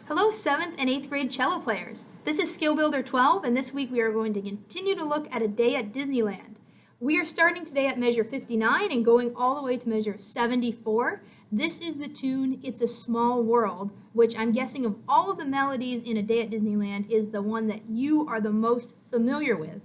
Hello 7th and 8th grade cello players. This is Skill Builder 12 and this week we are going to continue to look at a day at Disneyland. We are starting today at measure 59 and going all the way to measure 74. This is the tune It's a Small World, which I'm guessing of all of the melodies in a day at Disneyland is the one that you are the most familiar with.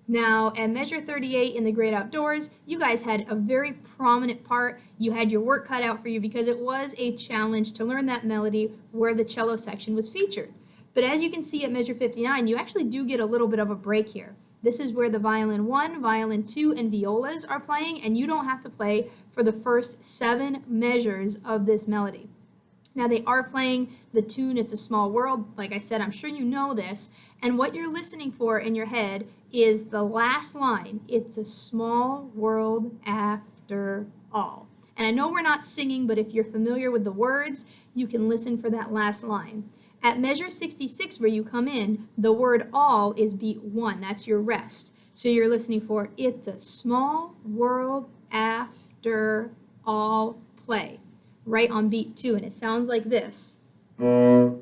Now, at measure 38 in the Great Outdoors, you guys had a very prominent part. You had your work cut out for you because it was a challenge to learn that melody where the cello section was featured. But as you can see at measure 59, you actually do get a little bit of a break here. This is where the violin 1, violin 2, and violas are playing, and you don't have to play for the first 7 measures of this melody. Now they are playing the tune It's a Small World. Like I said, I'm sure you know this. And what you're listening for in your head is the last line, It's a small world after all. And I know we're not singing, but if you're familiar with the words, you can listen for that last line. At measure 66 where you come in, the word all is beat 1. That's your rest. So you're listening for It's a small world after all play. Right on beat 2, and it sounds like this. So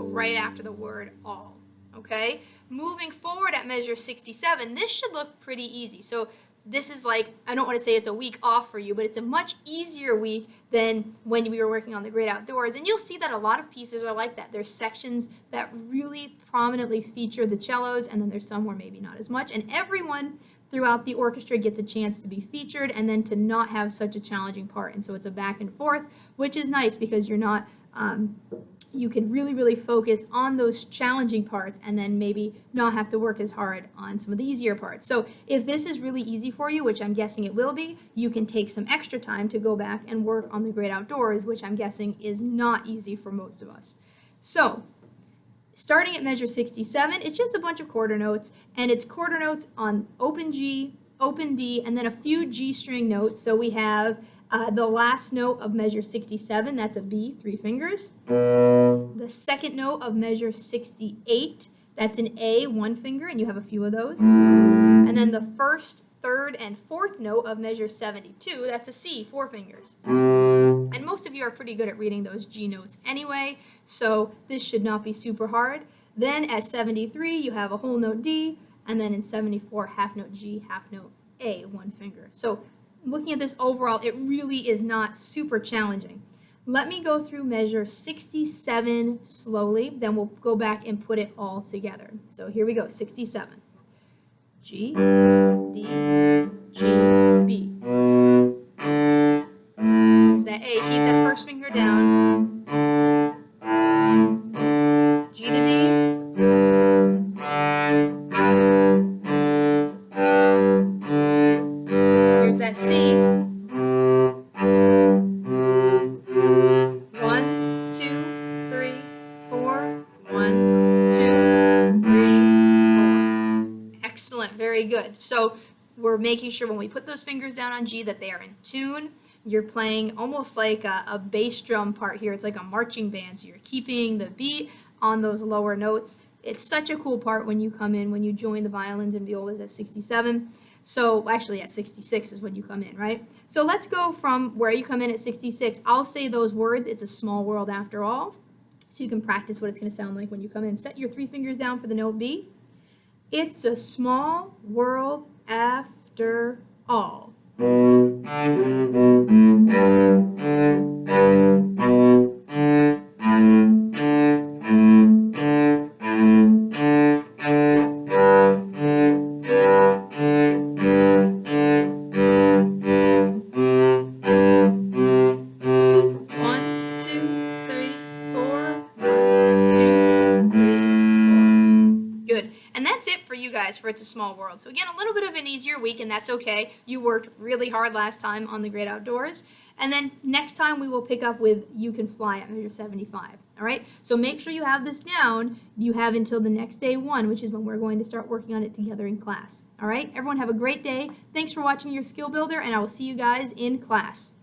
right after the word all, okay? Moving forward at measure 67, this should look pretty easy. So this is like, I don't want to say it's a week off for you, but it's a much easier week than when we were working on the Great Outdoors. And you'll see that a lot of pieces are like that. There's sections that really prominently feature the cellos, and then there's some where maybe not as much. And everyone throughout the orchestra gets a chance to be featured and then to not have such a challenging part. And so it's a back and forth, which is nice because you're not, you can really focus on those challenging parts and then maybe not have to work as hard on some of the easier parts. So if this is really easy for you, which I'm guessing it will be, you can take some extra time to go back and work on the Great Outdoors, which I'm guessing is not easy for most of us. So starting at measure 67, it's just a bunch of quarter notes, and it's quarter notes on open G, open D, and then a few G string notes. So we have the last note of measure 67, that's a B, 3 fingers. The second note of measure 68, that's an A, 1 finger, and you have a few of those. And then the first, third, and fourth note of measure 72, that's a C, 4 fingers. And most of you are pretty good at reading those G notes anyway, so this should not be super hard. Then at 73, you have a whole note D, and then in 74, half note G, half note A, 1 finger. So looking at this overall, it really is not super challenging. Let me go through measure 67 slowly, then we'll go back and put it all together. So here we go, 67. G, D, G, B. There's that A, keep that first finger down. G to D. Here's that C. 1, 2, 3, 4. 1, 2, 3, 4. Excellent, very good. So we're making sure when we put those fingers down on G that they are in tune. You're playing almost like a bass drum part here. It's like a marching band, so you're keeping the beat on those lower notes. It's such a cool part when you come in, when you join the violins and violas at 67. So actually at 66 is when you come in, right? So let's go from where you come in at 66. I'll say those words, It's a Small World After All, so you can practice what it's going to sound like when you come in. Set your 3 fingers down for the note B. It's a small world after all. And that's it for you guys for It's a Small World. So again, a little bit of an easier week, and that's okay. You worked really hard last time on the Great Outdoors. And then next time we will pick up with You Can Fly at measure 75. All right? So make sure you have this down. You have until the next day 1, which is when we're going to start working on it together in class. All right? Everyone have a great day. Thanks for watching your Skill Builder, and I will see you guys in class.